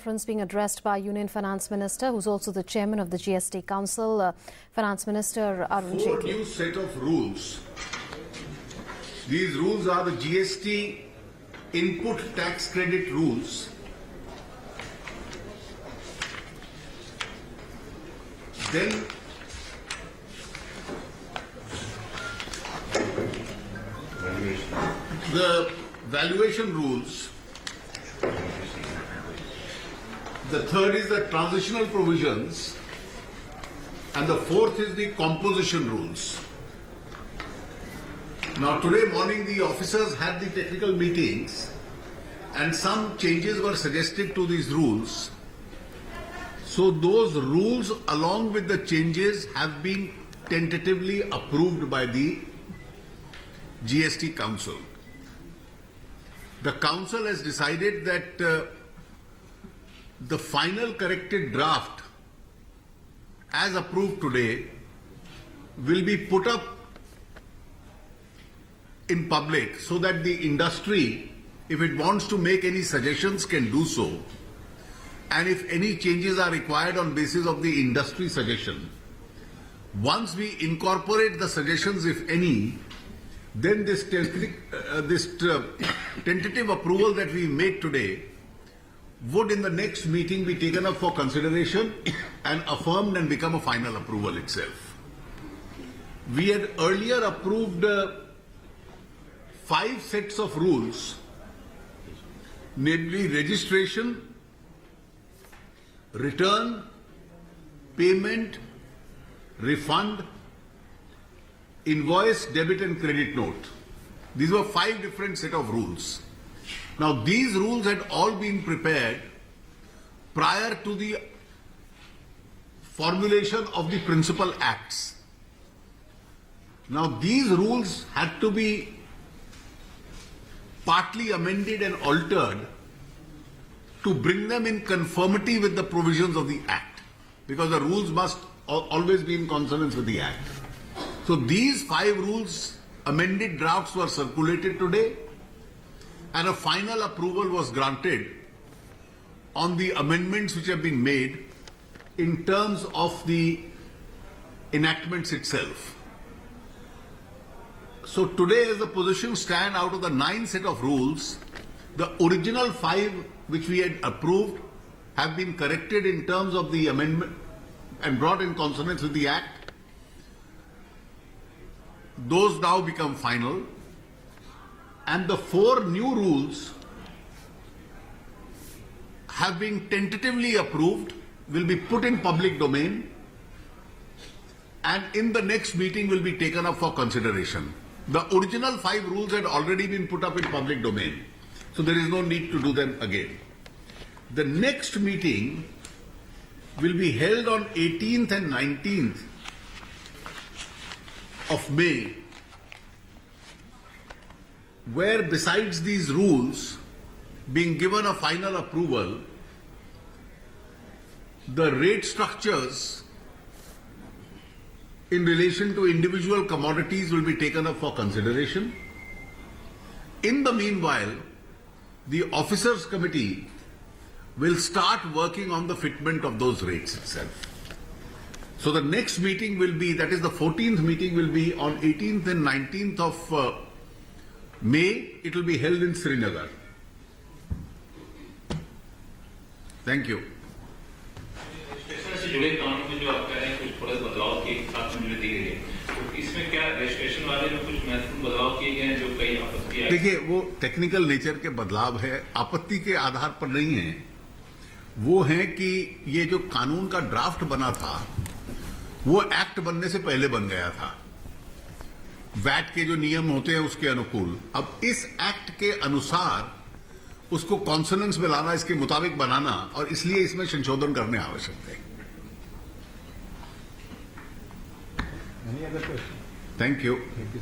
conference being addressed by Union Finance Minister, who's also the chairman of the GST Council, Finance Minister Arun Jaitley. 4 new set of rules. These rules are the GST input tax credit rules. Then the valuation rules. The third is the transitional provisions, and the fourth is the composition rules. Now today morning the officers had the technical meetings and some changes were suggested to these rules. So those rules along with the changes have been tentatively approved by the GST Council. The Council has decided that the final corrected draft as approved today will be put up in public so that the industry, if it wants to make any suggestions, can do so. And if any changes are required on basis of the industry suggestion, once we incorporate the suggestions, if any, then this tentative approval that we made today would in the next meeting be taken up for consideration and affirmed and become a final approval itself. We had earlier approved 5 sets of rules, namely registration, return, payment, refund, invoice, debit and credit note. These were 5 different set of rules. Now these rules had all been prepared prior to the formulation of the principal acts. Now these rules had to be partly amended and altered to bring them in conformity with the provisions of the Act, because the rules must always be in consonance with the Act. So these 5 rules, amended drafts were circulated today, and a final approval was granted on the amendments which have been made in terms of the enactments itself. So today, as the position stand, out of the 9 set of rules, the original 5 which we had approved have been corrected in terms of the amendment and brought in consonance with the Act. Those now become final. And the 4 new rules have been tentatively approved, will be put in public domain, and in the next meeting will be taken up for consideration. The original 5 rules had already been put up in public domain, so there is no need to do them again. The next meeting will be held on 18th and 19th of May, where besides these rules being given a final approval, the rate structures in relation to individual commodities will be taken up for consideration. In the meanwhile, the officers committee will start working on the fitment of those rates itself. So the next meeting will be, that is the 14th meeting, will be on 18th and 19th of May. It will be held in Srinagar. Thank you. से जुड़े कानून में जो आप कह रहे हैं कुछ थोड़े बदलाव की साथ में दी गई है, तो इसमें क्या रजिस्ट्रेशन वाले में कुछ महत्वपूर्ण बदलाव किए गए हैं जो कई आपत्ति आई? देखिए, वो टेक्निकल नेचर के बदलाव है, आपत्ति के आधार पर नहीं है। वो है कि ये जो कानून का ड्राफ्ट बना था वो एक्ट बनने से पहले बन गया था, वैट के जो नियम होते हैं उसके अनुकूल। अब इस एक्ट के अनुसार उसको कॉन्सोनेंस में लाना, इसके मुताबिक बनाना, और इसलिए इसमें संशोधन करने आवश्यक है। Any other question? Thank you. Thank you.